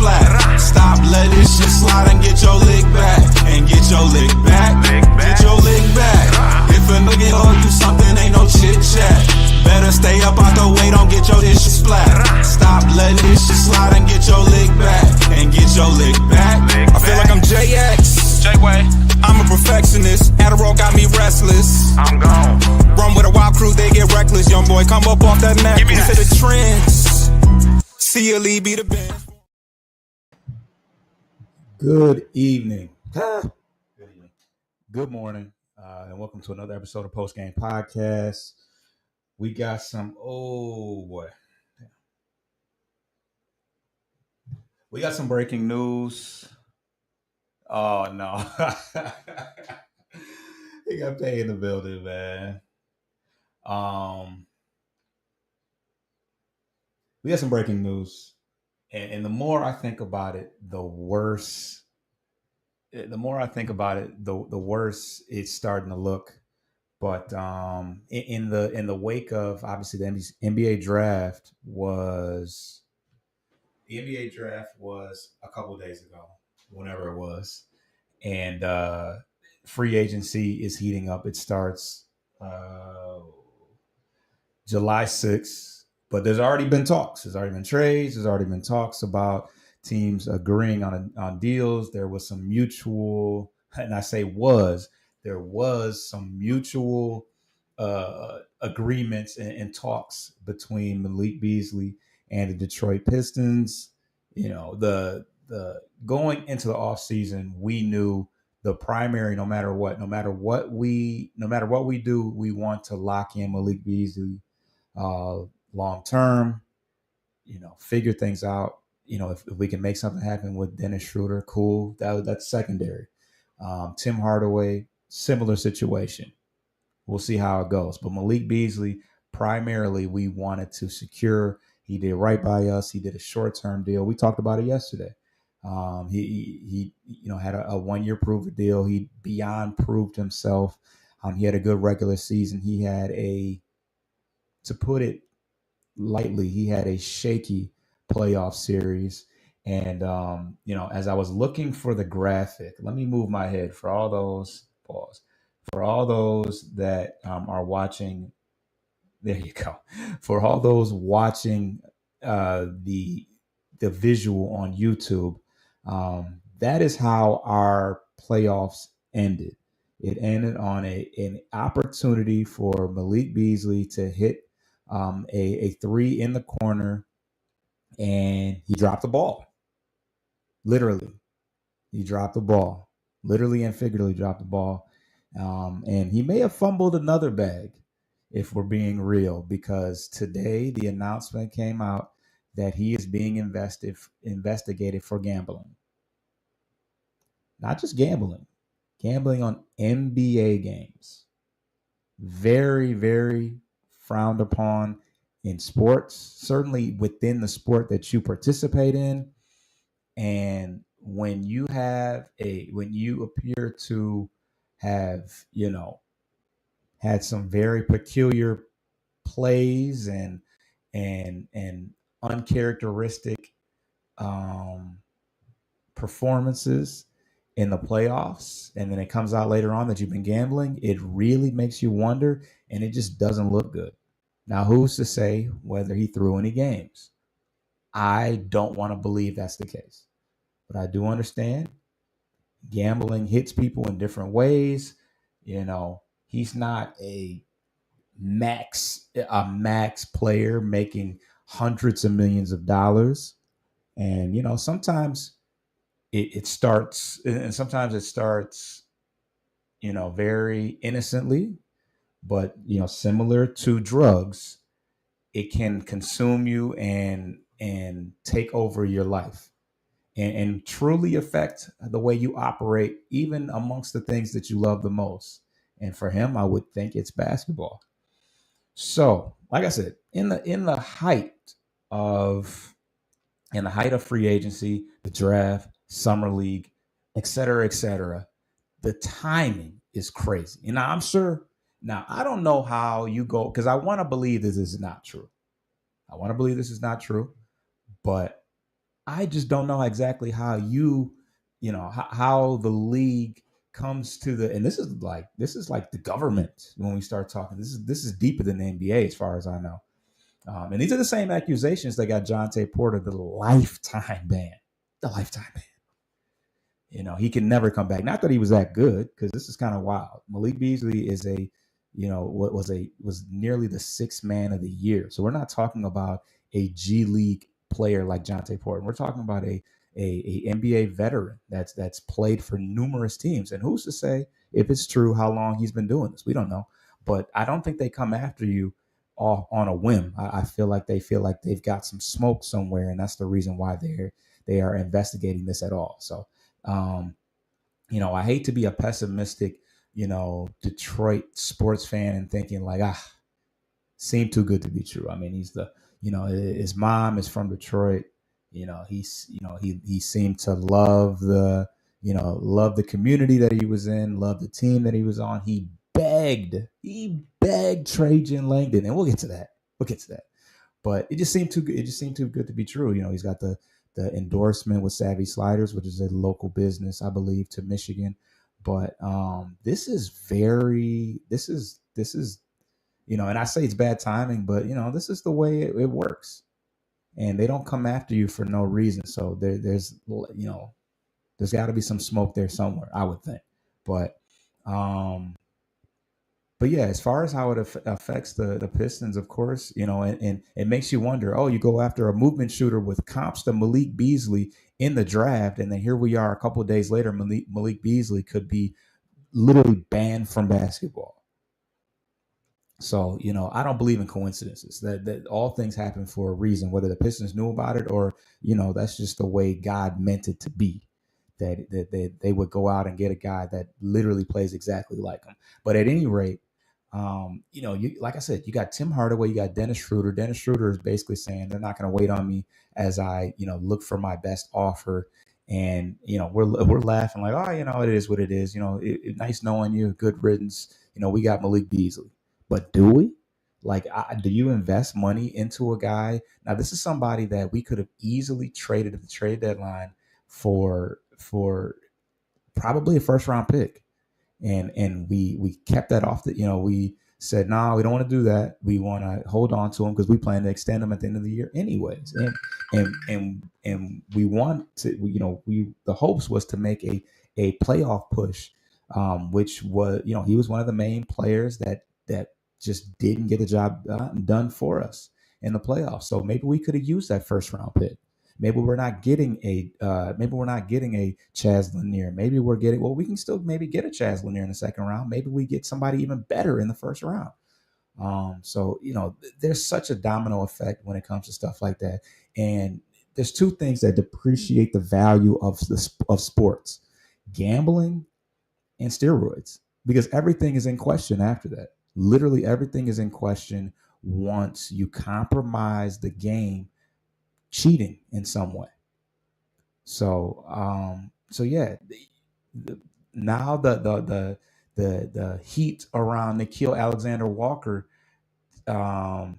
splat. Stop, let this shit slide and get your lick back. And get your lick back. Get your lick back. If a nigga owe you something, ain't no chit chat. Better stay up out the way, don't get your shit splat. Stop, let this shit slide and get your lick back. And get your lick back. I feel like I'm JX. J-Way. I'm a perfectionist. Adderall got me restless. I'm gone. Run with a wild crew, they get reckless. Young boy, come up off that neck. Into the trends. See a lead, be the band. Good evening. Good evening. Good morning. And welcome to another episode of Post Game Podcast. We got some, we got some breaking news. Oh, no. He got paid in the building, man. We got some breaking news. And the more I think about it, the worse. The more I think about it, the worse it's starting to look. But in the wake of obviously the NBA draft was a couple days ago, whenever it was, and free agency is heating up. It starts July 6th, but there's already been talks. There's already been trades. There's already been talks about teams agreeing on deals. There was some mutual, and I say there was some mutual agreements and talks between Malik Beasley and the Detroit Pistons. You know, the going into the offseason, we knew the primary, no matter what we do, we want to lock in Malik Beasley long term, figure things out. If we can make something happen with Dennis Schroeder, cool. That's secondary. Tim Hardaway, similar situation. We'll see how it goes. But Malik Beasley, primarily, we wanted to secure. He did right by us. He did a short-term deal. We talked about it yesterday. He had a 1-year prove deal. He beyond proved himself. He had a good regular season. He had to put it lightly, he had a shaky playoff series. And, as I was looking for the graphic, let me move my head for all those that are watching. There you go. For all those watching the visual on YouTube, that is how our playoffs ended. It ended on an opportunity for Malik Beasley to hit a three in the corner, and he dropped the ball. Literally, he dropped the ball. Literally and figuratively dropped the ball. And he may have fumbled another bag, if we're being real, because today the announcement came out that he is being investigated for gambling. Not just gambling on NBA games. Very, very frowned upon in sports, certainly within the sport that you participate in. And when you appear to have, had some very peculiar plays and uncharacteristic performances in the playoffs, and then it comes out later on that you've been gambling, it really makes you wonder, and it just doesn't look good. Now, who's to say whether he threw any games? I don't want to believe that's the case, but I do understand gambling hits people in different ways. He's not a max player making hundreds of millions of dollars. And, sometimes it starts, and sometimes it starts, very innocently, but, similar to drugs, it can consume you and take over your life and truly affect the way you operate, even amongst the things that you love the most. And for him, I would think it's basketball. So, like I said, in the height of free agency, the draft, summer league, et cetera, the timing is crazy. And I'm sure. Now, I don't know how you go, because I want to believe this is not true. But I just don't know exactly how how the league comes to the, and this is like the government when we start talking. This is deeper than the NBA as far as I know. And these are the same accusations that got Jonte Porter the lifetime ban. The lifetime ban. He can never come back. Not that he was that good, because this is kind of wild. Malik Beasley is what was nearly the sixth man of the year. So we're not talking about a G League player like Jonte Porter. We're talking about a NBA veteran that's played for numerous teams. And who's to say if it's true how long he's been doing this? We don't know. But I don't think they come after you all on a whim. I feel like they've got some smoke somewhere, and that's the reason why they are investigating this at all. So um, I hate to be a pessimistic, Detroit sports fan and thinking like, seemed too good to be true. I mean, his mom is from Detroit. He seemed to love the community that he was in, love the team that he was on. He begged Trajan Langdon, and we'll get to that. But it just seemed too good. It just seemed too good to be true. He's got the endorsement with Savvy Sliders, which is a local business, I believe, to Michigan. But and I say it's bad timing, but this is the way it works, and they don't come after you for no reason. So there's got to be some smoke there somewhere, I would think. But um, but yeah, as far as how it affects the Pistons, of course, and it makes you wonder. Oh, you go after a movement shooter with comps to Malik Beasley in the draft, and then here we are a couple of days later. Malik Beasley could be literally banned from basketball. So I don't believe in coincidences. That all things happen for a reason, whether the Pistons knew about it or that's just the way God meant it to be. That they would go out and get a guy that literally plays exactly like him. But at any rate, like I said, you got Tim Hardaway, you got Dennis Schroeder. Dennis Schroeder is basically saying they're not going to wait on me as I, look for my best offer. And we're laughing like, oh, it is what it is. Nice knowing you. Good riddance. We got Malik Beasley, but do we? Like, do you invest money into a guy? Now, this is somebody that we could have easily traded at the trade deadline for probably a first round pick, and we kept that off we said, no, we don't want to do that. We want to hold on to him because we plan to extend him at the end of the year anyways. And we want to, the hopes was to make a playoff push, which was, he was one of the main players that just didn't get the job done for us in the playoffs. So maybe we could have used that first round pick. Maybe we're not getting a Chaz Lanier. Maybe we're getting, we can still maybe get a Chaz Lanier in the second round. Maybe we get somebody even better in the first round. So there's such a domino effect when it comes to stuff like that. And there's two things that depreciate the value of sports: gambling and steroids, because everything is in question after that. Literally everything is in question once you compromise the game, cheating in some way. So yeah, now the heat around Nickeil Alexander Walker um,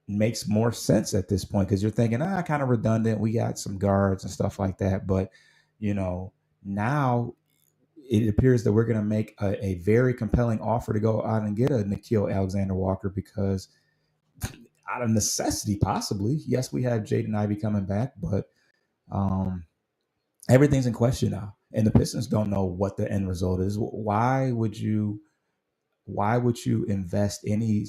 makes more sense at this point, because you're thinking, kind of redundant. We got some guards and stuff like that, but now it appears that we're going to make a very compelling offer to go out and get a Nickeil Alexander Walker, because out of necessity, possibly. Yes, we have Jaden Ivey coming back, but everything's in question now, and the Pistons don't know what the end result is. Why would you invest any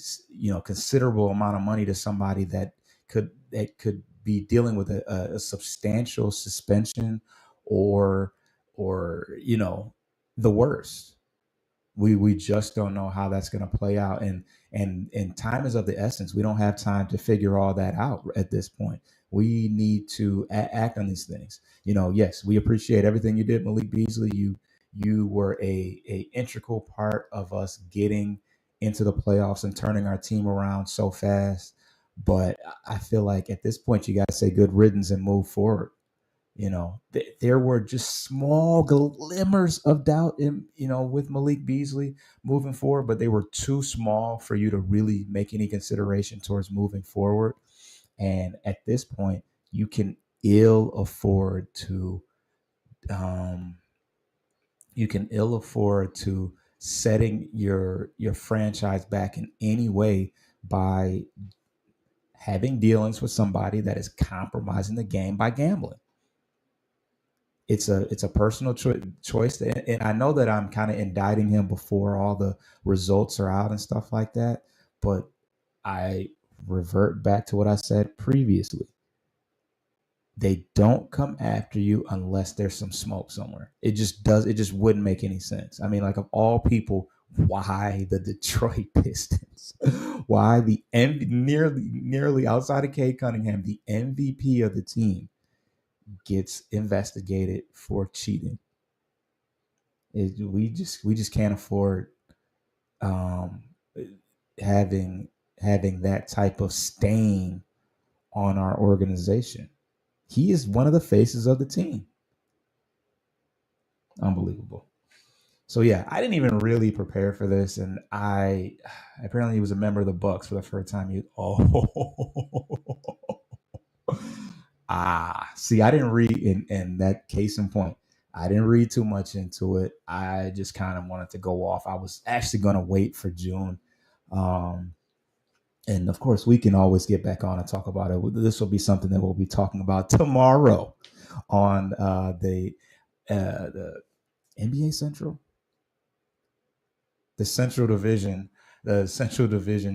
considerable amount of money to somebody that could be dealing with a substantial suspension or the worst? We just don't know how that's going to play out, and time is of the essence. We don't have time to figure all that out at this point. We need to act on these things. Yes, we appreciate everything you did, Malik Beasley. You were a integral part of us getting into the playoffs and turning our team around so fast. But I feel like at this point you got to say good riddance and move forward. There were just small glimmers of doubt with Malik Beasley moving forward, but they were too small for you to really make any consideration towards moving forward. And at this point, you can ill afford to setting your franchise back in any way by having dealings with somebody that is compromising the game by gambling. It's a personal choice, and I know that I'm kind of indicting him before all the results are out and stuff like that, but I revert back to what I said previously. They don't come after you unless there's some smoke somewhere. It just wouldn't make any sense. I mean, like, of all people, why the Detroit Pistons? Why the nearly outside of Cade Cunningham, the MVP of the team, gets investigated for cheating? We just can't afford um, having that type of stain on our organization. He is one of the faces of the team. Unbelievable. So yeah, I didn't even really prepare for this, and I apparently he was a member of the Bucks for the first time. See, I didn't read in that case in point. I didn't read too much into it. I just kind of wanted to go off. I was actually going to wait for June. And of course, we can always get back on and talk about it. This will be something that we'll be talking about tomorrow on the NBA Central, the Central Division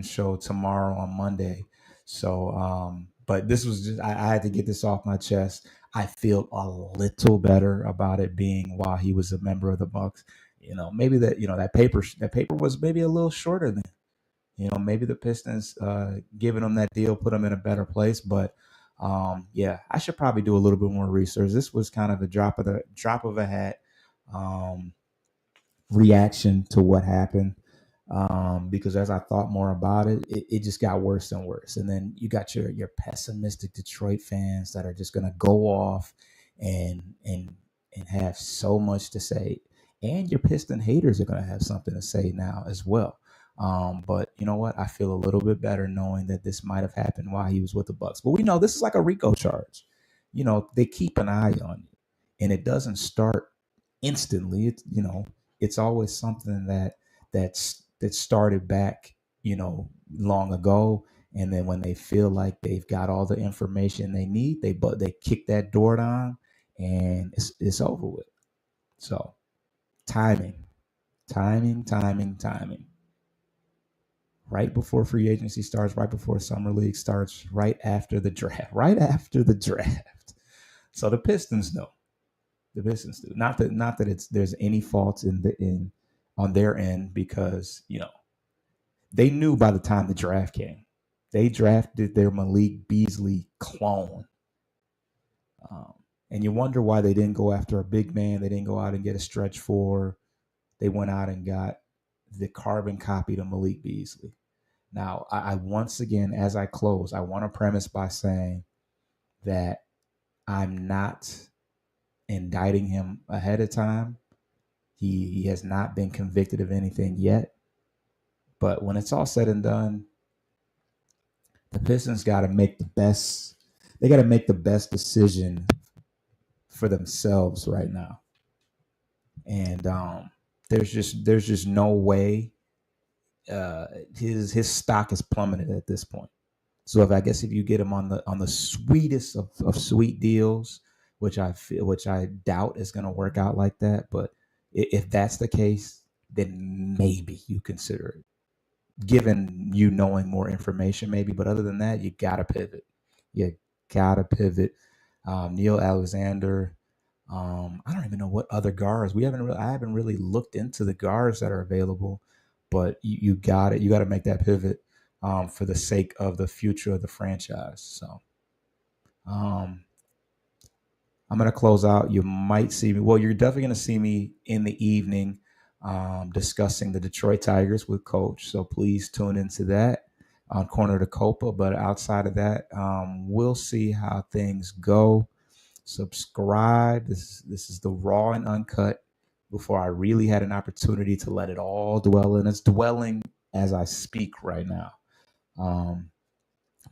show tomorrow on Monday. So, but this was just I had to get this off my chest. I feel a little better about it being while he was a member of the Bucks. Maybe that paper was maybe a little shorter than. Maybe the Pistons giving them that deal put them in a better place. But yeah, I should probably do a little bit more research. This was kind of a drop of a hat reaction to what happened, because as I thought more about it, it just got worse and worse. And then you got your pessimistic Detroit fans that are just going to go off and have so much to say. And your Piston haters are going to have something to say now as well. But you know what? I feel a little bit better knowing that this might have happened while he was with the Bucks. But we know this is like a RICO charge. They keep an eye on you, and it doesn't start instantly. It's always something that started back, long ago. And then when they feel like they've got all the information they need, they kick that door down, and it's over with. So timing. Right before free agency starts, right before summer league starts, right after the draft. So the Pistons know. The Pistons do. Not that there's any faults on their end, because they knew by the time the draft came. They drafted their Malik Beasley clone. And you wonder why they didn't go after a big man. They didn't go out and get a stretch four. They went out and got the carbon copy to Malik Beasley. Now, I once again, as I close, I want to premise by saying that I'm not indicting him ahead of time. He has not been convicted of anything yet. But when it's all said and done, the Pistons got to make the best. They got to make the best decision for themselves right now. And there's just no way. His stock is plummeted at this point. So if you get him on the sweetest of sweet deals, which I doubt is going to work out like that, but if that's the case, then maybe you consider it, given knowing more information, maybe. But other than that, you gotta pivot. Neil Alexander. I don't even know what other guards I haven't really looked into the guards that are available. But you got it. You got to make that pivot for the sake of the future of the franchise. So I'm going to close out. You might see me. Well, you're definitely going to see me in the evening discussing the Detroit Tigers with Coach. So please tune into that on Corner to Copa. But outside of that, we'll see how things go. Subscribe. This is the raw and uncut. Before I really had an opportunity to let it all dwell in. It's dwelling as I speak right now.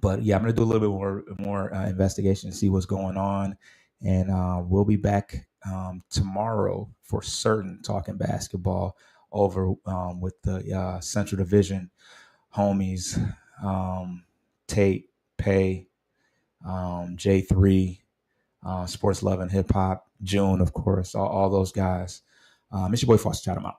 But yeah, I'm gonna do a little bit more investigation to see what's going on, and we'll be back tomorrow for certain talking basketball over with the Central Division homies, Tate, Pay, J3, Sports Love and Hip Hop, June, of course, all those guys. It's your boy Foster. Shout them out.